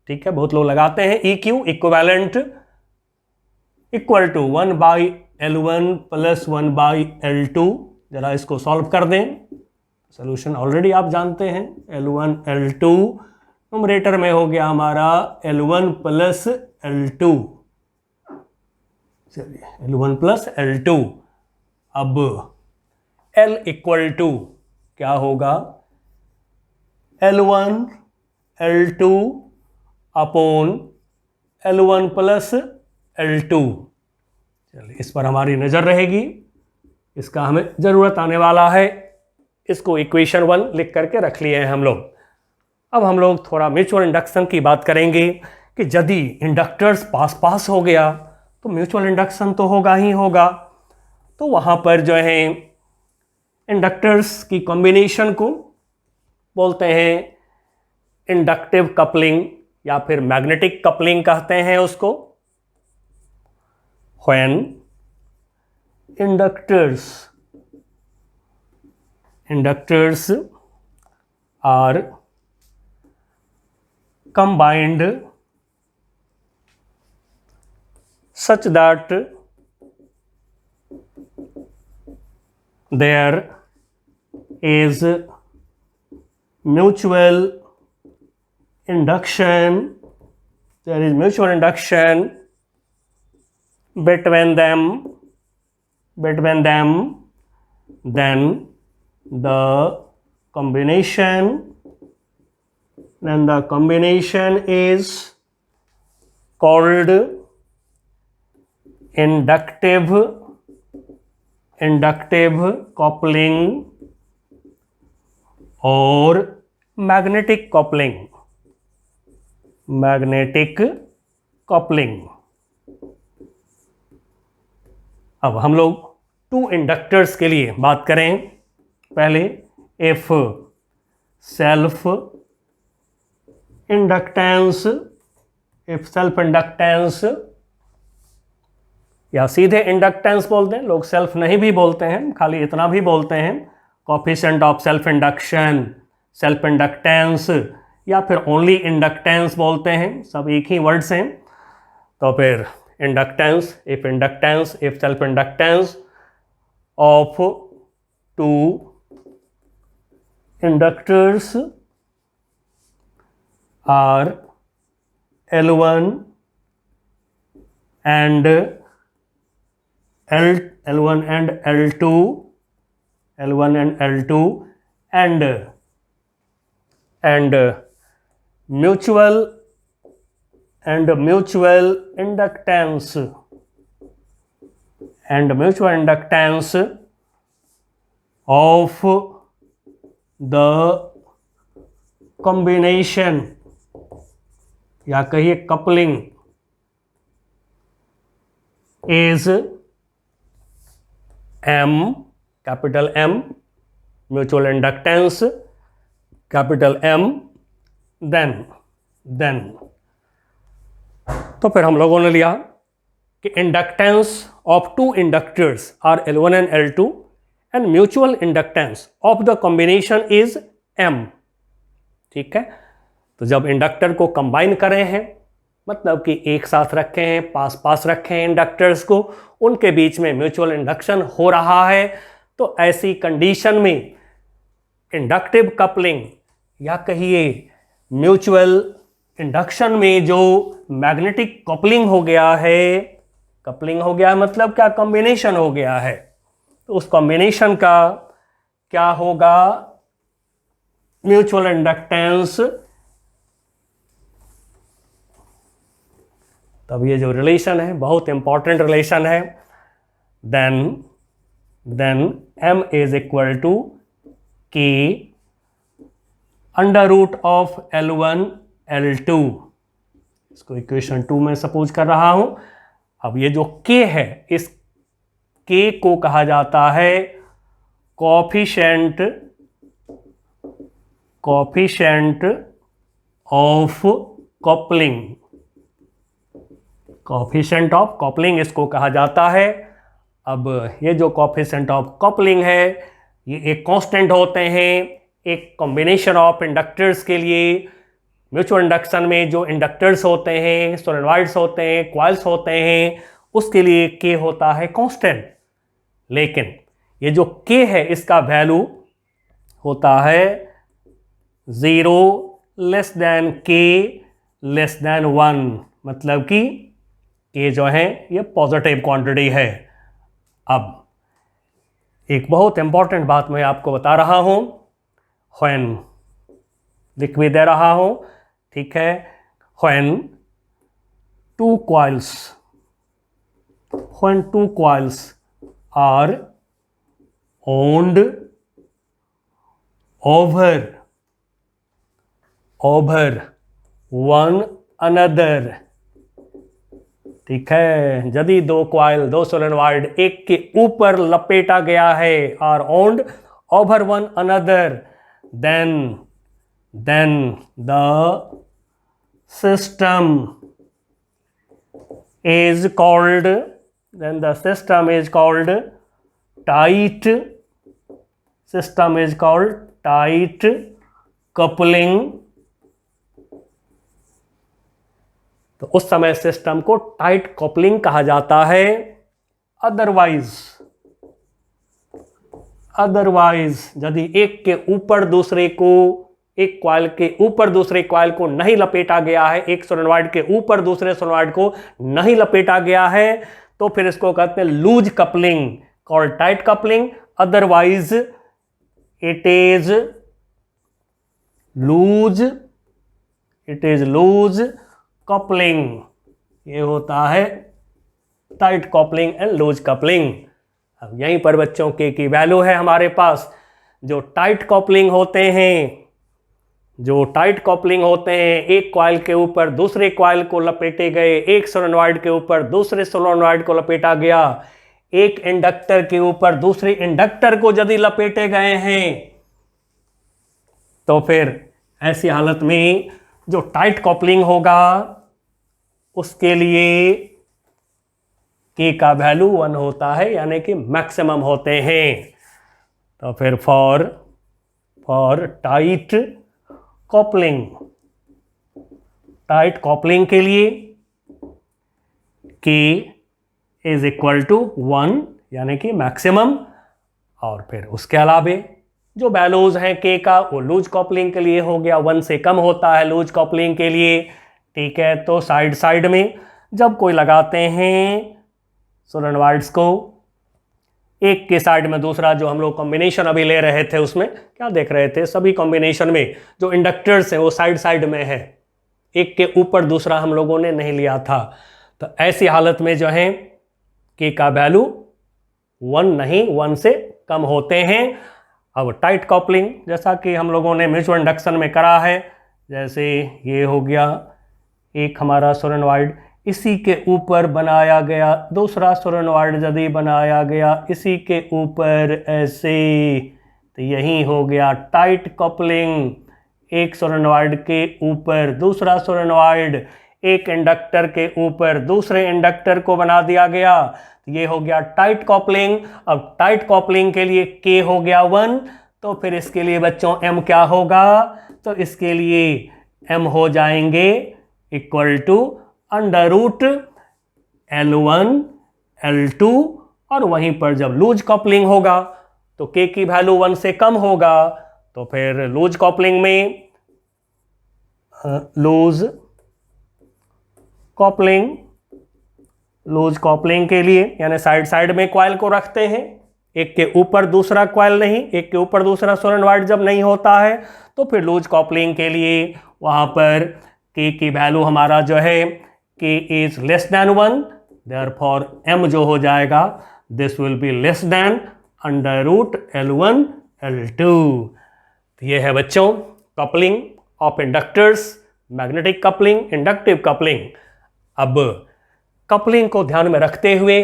ठीक है, बहुत लोग लगाते हैं EQ, equivalent equal to 1/L1 plus 1/L2। जरा इसको सॉल्व कर दें, सोल्यूशन ऑलरेडी आप जानते हैं, L1 L2, न्यूमरेटर में हो गया हमारा L1 प्लस L2। चलिए L1 प्लस L2। अब L इक्वल टू क्या होगा, L1 L2 upon L1 plus L2। चलिए इस पर हमारी नज़र रहेगी, इसका हमें ज़रूरत आने वाला है। इसको इक्वेशन 1 लिख करके रख लिए हैं हम लोग। अब हम लोग थोड़ा म्यूचुअल इंडक्शन की बात करेंगे कि यदि इंडक्टर्स पास पास हो गया तो म्यूचुअल इंडक्शन तो होगा ही होगा। तो वहाँ पर जो है इंडक्टर्स की कॉम्बिनेशन को बोलते हैं इंडक्टिव कपलिंग या फिर मैग्नेटिक कपलिंग कहते हैं उसको। When inductors are combined such that there is mutual induction between them, then the combination is called inductive coupling or magnetic coupling। अब हम लोग टू इंडक्टर्स के लिए बात करें। पहले इफ सेल्फ इंडक्टेंस या सीधे इंडक्टेंस बोलते हैं लोग, सेल्फ नहीं भी बोलते हैं, खाली इतना भी बोलते हैं coefficient of self induction, self inductance या फिर ओनली इंडक्टेंस बोलते हैं, सब एक ही वर्ड्स हैं। तो फिर inductance if self inductance of two inductors are L1 and L1 and L2 and mutual inductance of the combination या कहिए coupling is M, capital M, mutual inductance capital M, then तो फिर हम लोगों ने लिया कि inductance of two inductors are L1 and L2 and mutual inductance of the combination is M। ठीक है, तो जब इंडक्टर को कंबाइन करें हैं मतलब कि एक साथ रखे हैं, पास पास रखे हैं इंडक्टर्स को, उनके बीच में म्यूचुअल इंडक्शन हो रहा है, तो ऐसी कंडीशन में इंडक्टिव कपलिंग या कहिए म्यूचुअल इंडक्शन में जो मैग्नेटिक कपलिंग हो गया है, कपलिंग हो गया मतलब क्या, कॉम्बिनेशन हो गया है, तो उस कॉम्बिनेशन का क्या होगा, म्यूचुअल इंडक्टेंस। तब ये जो रिलेशन है बहुत इंपॉर्टेंट रिलेशन है, then M is equal to K under root of L1 L2। इसको इक्वेशन 2 में सपोज कर रहा हूं। अब ये जो K है, इस K को कहा जाता है coefficient of coupling. Coefficient of coupling इसको कहा जाता है। अब ये जो कोएफिशिएंट ऑफ कपलिंग है ये एक कांस्टेंट होते हैं एक कॉम्बिनेशन ऑफ इंडक्टर्स के लिए। म्यूचुअल इंडक्शन में जो इंडक्टर्स होते हैं, सोलेनॉइड्स होते हैं, कॉइल्स होते हैं, उसके लिए K होता है कांस्टेंट। लेकिन ये जो K है इसका वैल्यू होता है 0 less than K less than 1, मतलब कि K जो है ये पॉजिटिव क्वांटिटी है। अब एक बहुत इंपॉर्टेंट बात मैं आपको बता रहा हूं, व्हेन लिख भी दे रहा हूं, ठीक है, when two coils are owned over over one another. ठीक है, यदि दो कॉइल, दो सोलेनॉइड एक के ऊपर लपेटा गया है, are owned over one another, then the system is called tight coupling। तो उस समय सिस्टम को टाइट कपलिंग कहा जाता है। अदरवाइज यदि एक के ऊपर दूसरे को, एक कॉइल के ऊपर दूसरे कॉइल को नहीं लपेटा गया है, एक सोलेनॉइड के ऊपर दूसरे सोलेनॉइड को नहीं लपेटा गया है, तो फिर इसको कहते हैं loose coupling, called tight coupling. Otherwise it is loose coupling. ये होता है tight coupling and loose coupling. अब यहीं पर बच्चों के की वैल्यू है हमारे पास। जो टाइट कपलिंग होते हैं, एक कॉइल के ऊपर दूसरे कॉइल को लपेटे गए, एक सोलेनॉइड के ऊपर दूसरे सोलेनॉइड को लपेटा गया, एक इंडक्टर के ऊपर दूसरे इंडक्टर को यदि लपेटे गए हैं, तो फिर ऐसी हालत में जो टाइट कपलिंग होगा उसके लिए के का वैल्यू 1 होता है, यानी कि मैक्सिमम होते हैं। तो फिर फॉर टाइट कपलिंग के लिए के इज इक्वल टू 1, यानी कि मैक्सिमम। और फिर उसके अलावे जो वैल्यूज हैं के का, वो लूज कपलिंग के लिए हो गया, 1 से कम होता है लूज कपलिंग के लिए। ठीक है, तो साइड में जब कोई लगाते हैं सोलेनॉइड्स को, एक के साइड में दूसरा, जो हम लोग कॉम्बिनेशन अभी ले रहे थे उसमें क्या देख रहे थे, सभी कॉम्बिनेशन में जो इंडक्टर्स हैं वो साइड में है, एक के ऊपर दूसरा हम लोगों ने नहीं लिया था। तो ऐसी हालत में जो है के का वैल्यू 1 नहीं, 1 से कम होते हैं। अब टाइट कपलिंग, जैसा कि हम लोगों ने म्यूचुअल इंडक्शन में करा है, जैसे ये हो गया एक हमारा सोलेनॉइड, इसी के ऊपर बनाया गया दूसरा सोलेनॉइड यदि बनाया गया इसी के ऊपर ऐसे, तो यही हो गया टाइट कपलिंग। एक सोलेनॉइड के ऊपर दूसरा सोलेनॉइड, एक इंडक्टर के ऊपर दूसरे इंडक्टर को बना दिया गया, तो ये हो गया टाइट कपलिंग। अब टाइट कपलिंग के लिए के हो गया 1, तो फिर इसके लिए बच्चों m क्या होगा, तो इसके लिए m हो जाएंगे equal to under root L1 L2, और वहीं पर जब लूज कपलिंग होगा तो के की वैल्यू 1 से कम होगा, तो फिर लूज कपलिंग में लूज कपलिंग के लिए, यानी साइड में कॉइल को रखते हैं, एक के ऊपर दूसरा कॉइल नहीं, एक के ऊपर दूसरा सोलेनॉइड जब नहीं होता है, तो फिर लूज कपलिंग के लिए वहां पर के की वैल्यू हमारा जो है K is less than 1, therefore m जो हो जाएगा this will be less than under root L1 L2। तो ये है बच्चों coupling of inductors, magnetic coupling, inductive coupling. अब कपलिंग को ध्यान में रखते हुए,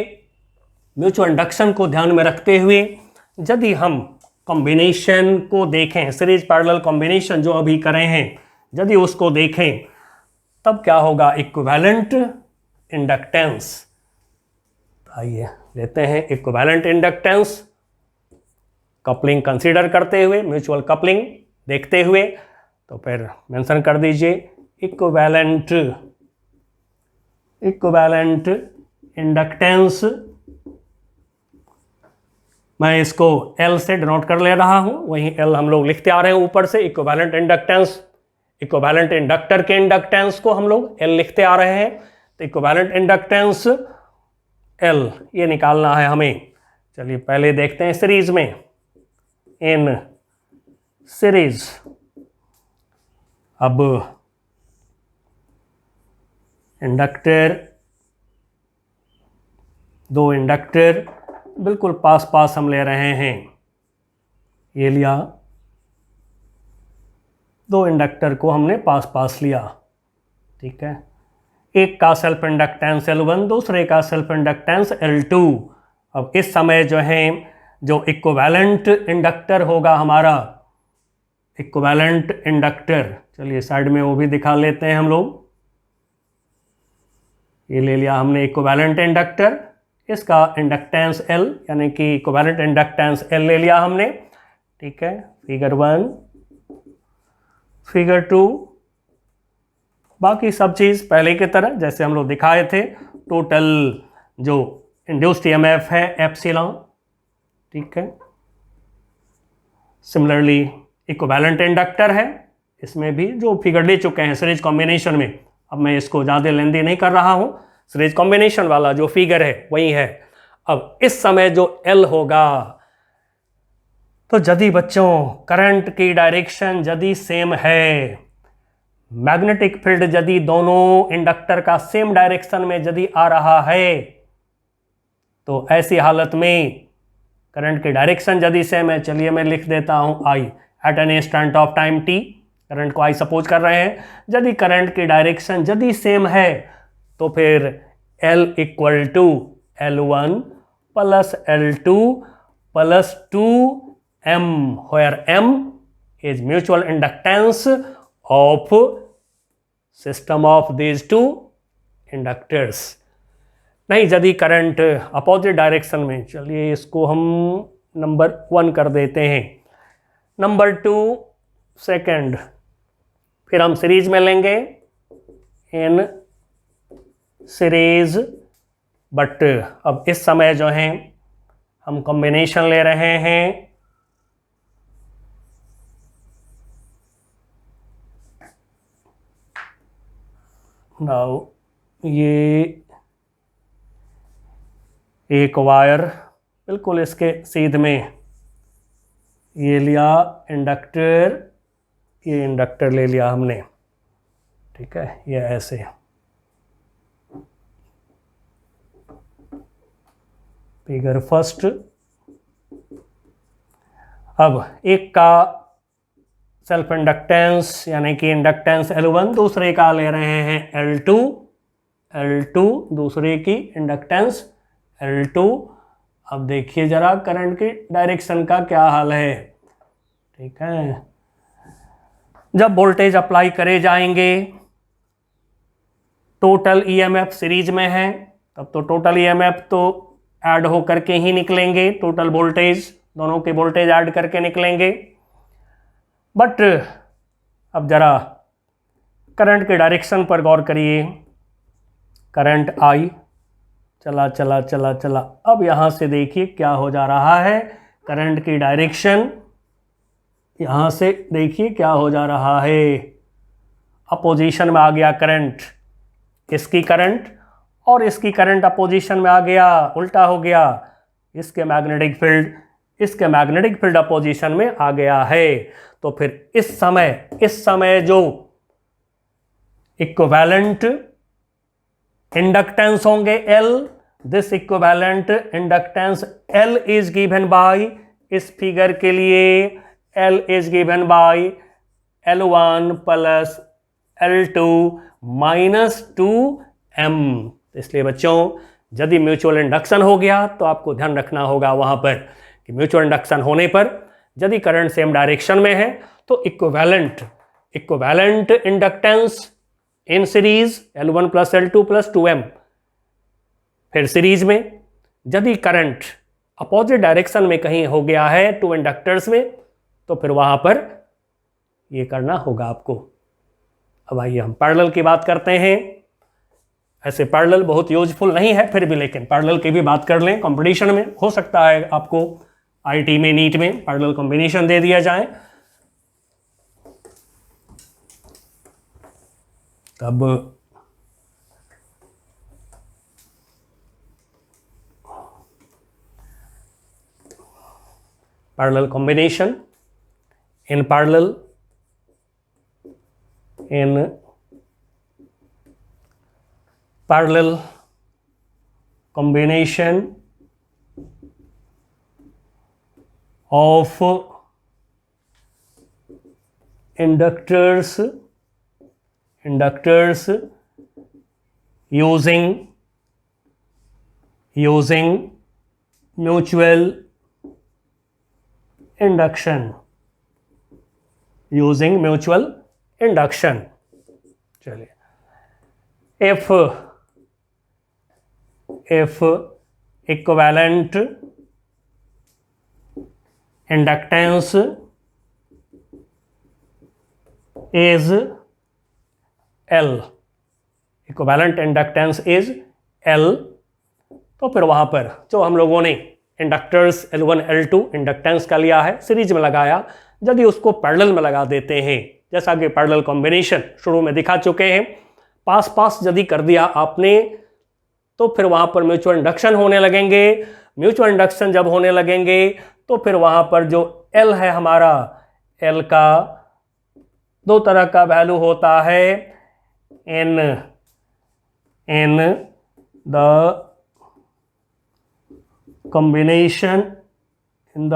म्यूचुअल इंडक्शन को ध्यान में रखते हुए, यदि हम कॉम्बिनेशन को देखें, सीरीज पैरेलल कॉम्बिनेशन जो अभी करें हैं, यदि उसको देखें तब क्या होगा, इक्विवेलेंट इंडक्टेंस। आइए लेते हैं इक्विवेलेंट इंडक्टेंस, कपलिंग कंसीडर करते हुए, म्यूचुअल कपलिंग देखते हुए, तो फिर मेंशन कर दीजिए इक्विवेलेंट इंडक्टेंस। मैं इसको L से डिनोट कर ले रहा हूं, वहीं L हम लोग लिखते आ रहे हैं ऊपर से। इक्विवेलेंट इंडक्टेंस, इक्विवेलेंट इंडक्टर के इंडक्टेंस को हम लोग L लिखते आ रहे हैं, तो इक्विवेलेंट इंडक्टेंस L ये निकालना है हमें। चलिए पहले देखते हैं सीरीज में, इन सीरीज। अब इंडक्टर, दो इंडक्टर बिल्कुल पास हम ले रहे हैं, ये लिया दो इंडक्टर को हमने पास पास लिया, ठीक है। एक का सेल्फ इंडक्टेंस L1, दूसरे का सेल्फ इंडक्टेंस L2। अब इस समय जो है जो इक्विवेलेंट इंडक्टर होगा हमारा, इक्विवेलेंट इंडक्टर, चलिए साइड में वो भी दिखा लेते हैं हम लोग। ये ले लिया हमने इक्विवेलेंट इंडक्टर, इसका इंडक्टेंस L यानी कि इक्विवेलेंट इंडक्टेंस L ले लिया हमने, ठीक है। फिगर 1, फिगर 2, बाकी सब चीज़ पहले की तरह जैसे हम लोग दिखाए थे। टोटल जो इंड्यूस्ड ईएमएफ है एप्सिलॉन, ठीक है। सिमिलरली इक्विवेलेंट इंडक्टर है, इसमें भी जो फिगर ले चुके हैं सीरीज कॉम्बिनेशन में, अब मैं इसको ज़्यादा लेंदी नहीं कर रहा हूँ, सीरीज कॉम्बिनेशन वाला जो फिगर है वही है। अब इस समय जो L होगा, तो यदि बच्चों करंट की डायरेक्शन यदि सेम है, मैग्नेटिक फील्ड यदि दोनों इंडक्टर का सेम डायरेक्शन में यदि आ रहा है, तो ऐसी हालत में करंट की डायरेक्शन यदि सेम है, चलिए मैं लिख देता हूं I at an instant of time t, current को I सपोज कर रहे हैं। यदि करंट की डायरेक्शन यदि सेम है तो फिर L equal to L1 plus L2 plus 2M, where M is mutual inductance of system of these two inductors। नहीं, यदि करंट अपोजिट डायरेक्शन में, चलिए इसको हम नंबर 1 कर देते हैं, नंबर 2 सेकेंड, फिर हम सीरीज में लेंगे इन सीरीज। बट अब इस समय जो है हम कॉम्बिनेशन ले रहे हैं, नाउ ये एक वायर बिल्कुल इसके सीध में ये लिया इंडक्टर, ये इंडक्टर ले लिया हमने, ठीक है। ये ऐसे फिगर फर्स्ट। अब एक का सेल्फ इंडक्टेंस यानी कि इंडक्टेंस L1, दूसरे का ले रहे हैं L2, दूसरे की इंडक्टेंस L2। अब देखिए जरा करंट की डायरेक्शन का क्या हाल है, ठीक है। जब वोल्टेज अप्लाई करे जाएंगे, टोटल ईएमएफ सीरीज में है, तब तो टोटल ईएमएफ तो ऐड होकर के ही निकलेंगे, टोटल वोल्टेज, दोनों के वोल्टेज ऐड करके निकलेंगे। बट अब जरा करंट के डायरेक्शन पर गौर करिए, करंट I चला चला चला चला, अब यहां से देखिए क्या हो जा रहा है, करंट की डायरेक्शन यहां से देखिए क्या हो जा रहा है, अपोजिशन में आ गया करंट, इसकी करंट और इसकी करंट अपोजिशन में आ गया, उल्टा हो गया, इसके मैग्नेटिक फील्ड अपोजिशन में आ गया है। तो फिर इस समय जो इक्विवेलेंट इंडक्टेंस होंगे L, this equivalent inductance L is given by, इस फिगर के लिए L is given by L1 plus L2 minus 2M। इसलिए बच्चों यदि म्यूचुअल इंडक्शन हो गया तो आपको ध्यान रखना होगा वहां पर कि म्यूचुअल इंडक्शन होने पर यदि करंट सेम डायरेक्शन में है तो equivalent inductance in series L1 plus L2 plus 2M। फिर सीरीज में यदि करंट अपोजिट डायरेक्शन में कहीं हो गया है टू इंडक्टर्स में, तो फिर वहां पर ये करना होगा आपको। अब आइए हम पैरेलल की बात करते हैं। ऐसे पैरेलल बहुत यूजफुल नहीं है फिर भी, लेकिन पैरेलल की भी बात कर लें, कंपटीशन में हो सकता है आपको आईटी में, नीट में पैरेलल कॉम्बिनेशन दे दिया जाए, तब parallel combination in parallel combination of inductors using mutual induction, चलिए, if equivalent inductance is L, equivalent inductance is L, तो फिर वहां पर जो हम लोगों ने इंडक्टर्स L1 L2 इंडक्टेंस का लिया है, सीरीज में लगाया, यदि उसको पैरेलल में लगा देते हैं, जैसा कि पैरेलल कॉम्बिनेशन शुरू में दिखा चुके हैं, पास यदि कर दिया आपने, तो फिर वहां पर म्यूचुअल इंडक्शन होने लगेंगे। म्यूचुअल इंडक्शन जब होने लगेंगे तो फिर वहां पर जो L है हमारा, L का दो तरह का वैल्यू होता है, in the combination in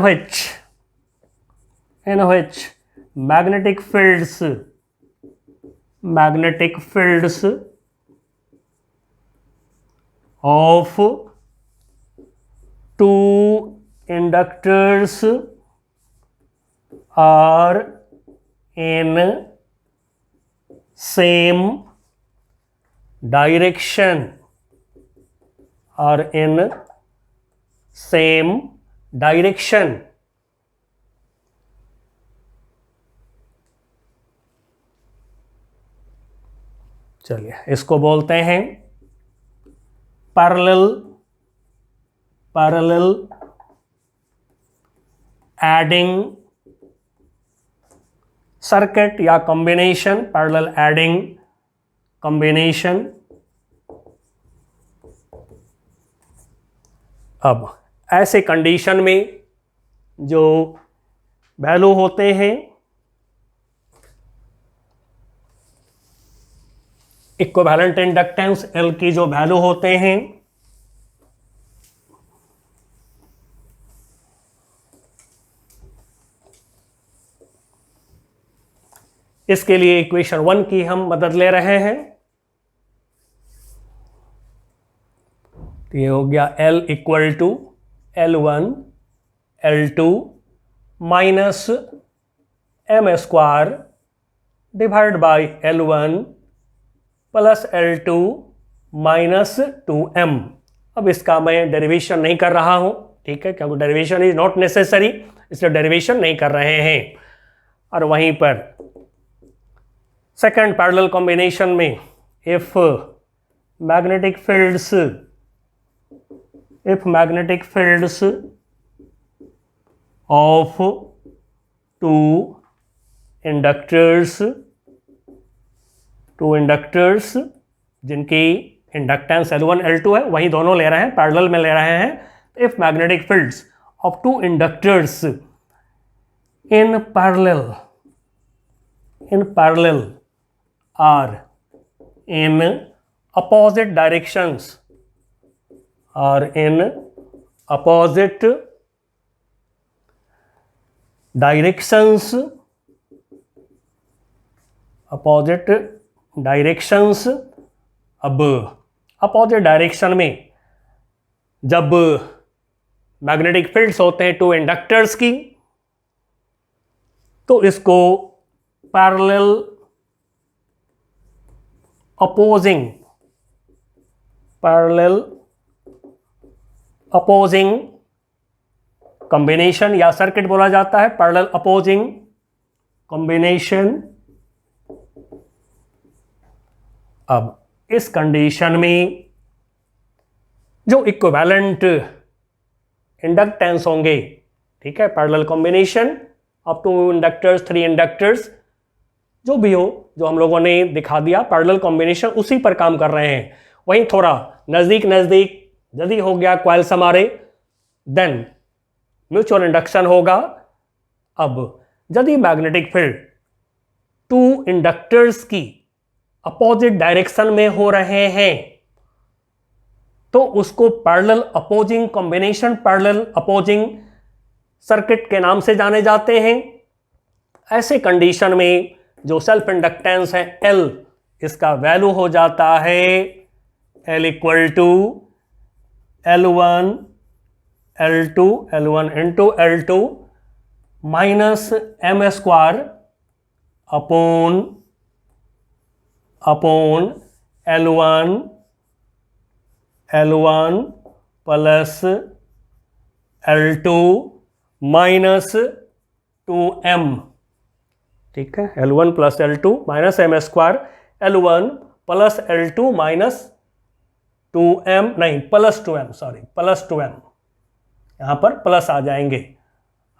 which magnetic fields of two inductors are in same direction, चलिए इसको बोलते हैं पैरेलल एडिंग सर्किट या कॉम्बिनेशन, पैरेलल एडिंग कॉम्बिनेशन। अब ऐसे कंडीशन में जो वैल्यू होते हैं इक्विवेलेंट इंडक्टेंस L की, जो वैल्यू होते हैं, इसके लिए इक्वेशन 1 की हम मदद ले रहे हैं। तो ये हो गया L equal to L1 L2 minus M square divide by L1 plus L2 minus 2M। अब इसका मैं डेरिवेशन नहीं कर रहा हूं, ठीक है, क्योंकि डेरिवेशन इज नॉट नेसेसरी, इसलिए डेरिवेशन नहीं कर रहे हैं। और वहीं पर सेकंड पैरेलल कॉम्बिनेशन में if magnetic fields of two inductors जिनकी इंडक्टेंस L1 L2 है, वही दोनों ले रहे हैं, पैरेलल में ले रहे हैं। If magnetic fields of two inductors in parallel are in opposite directions, अब अपोजिट डायरेक्शन में जब मैग्नेटिक फील्ड्स होते हैं टू इंडक्टर्स की, तो इसको पैरेलल अपोजिंग कॉम्बिनेशन या सर्किट बोला जाता है, पैरेलल अपोजिंग कॉम्बिनेशन। अब इस कंडीशन में जो इक्विवेलेंट इंडक्टेंस होंगे, ठीक है, parallel combination of two inductors, 3 inductors, जो भी हो, जो हम लोगों ने दिखा दिया, पैरेलल कॉम्बिनेशन उसी पर काम कर रहे हैं। वहीं थोड़ा नजदीक यदि हो गया कॉइल्स हमारे, देन म्यूचुअल इंडक्शन होगा। अब यदि मैग्नेटिक फील्ड टू इंडक्टर्स की अपोजिट डायरेक्शन में हो रहे हैं, तो उसको parallel opposing combination, parallel opposing circuit के नाम से जाने जाते हैं। ऐसे कंडीशन में जो सेल्फ इंडक्टेंस है L, इसका वैल्यू हो जाता है L equal to L1 into L2 minus M square upon L1 plus L2 minus 2M। ठीक है, L1 plus L2 minus M square, L1 plus L2 minus 2M, नहीं plus 2M, sorry plus 2M, यहाँ पर plus आ जाएंगे।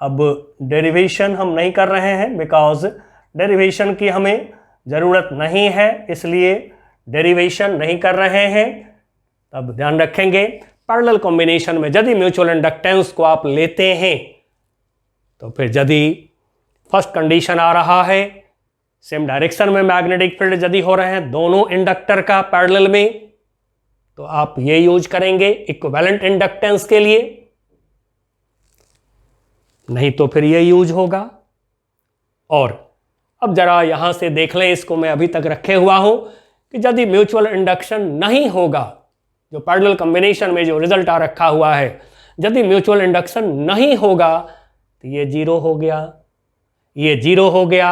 अब derivation हम नहीं कर रहे हैं बिकॉज डेरिवेशन की हमें ज़रूरत नहीं है, इसलिए डेरिवेशन नहीं कर रहे हैं। तब ध्यान रखेंगे पैरेलल कॉम्बिनेशन में यदि म्यूचुअल इंडक्टेंस को आप लेते हैं तो फिर यदि फर्स्ट कंडीशन आ रहा है सेम डायरेक्शन में मैग्नेटिक फील्ड यदि हो रहे हैं दोनों इंडक्टर का पैरेलल में, तो आप ये यूज करेंगे इक्विवेलेंट इंडक्टेंस के लिए, नहीं तो फिर ये यूज होगा। और अब जरा यहां से देख लें, इसको मैं अभी तक रखे हुआ हूं कि यदि म्यूचुअल इंडक्शन नहीं होगा, जो पैरेलल कॉम्बिनेशन में जो रिजल्ट आ रखा हुआ है, यदि म्यूचुअल इंडक्शन नहीं होगा तो ये जीरो हो गया, ये जीरो हो गया।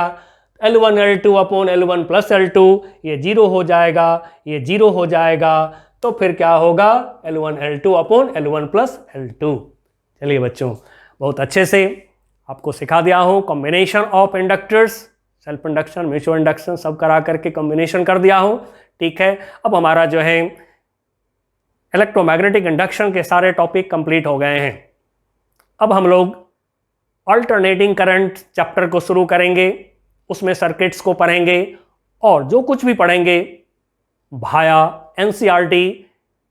L1 L2 upon L1 plus L2 ये जीरो हो जाएगा, ये जीरो हो जाएगा, तो फिर क्या होगा L1 L2 upon L1 plus L2। चलिए बच्चों, बहुत अच्छे से आपको सिखा दिया हूँ combination of inductors, self induction, mutual induction सब करा करके कॉम्बिनेशन कर दिया हूँ। ठीक है, अब हमारा जो है इलेक्ट्रोमैग्नेटिक इंडक्शन के सारे टॉपिक कंप्लीट हो गए हैं। अब हम लोग अल्टरनेटिंग करंट चैप्टर को शुरू करेंगे, उसमें सर्किट्स को पढ़ेंगे और जो कुछ भी पढ़ेंगे भाया NCERT,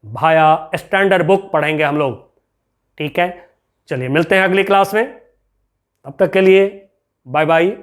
भाया स्टैंडर्ड बुक पढ़ेंगे हम लोग। ठीक है, चलिए मिलते हैं अगली क्लास में, तब तक के लिए बाय बाय।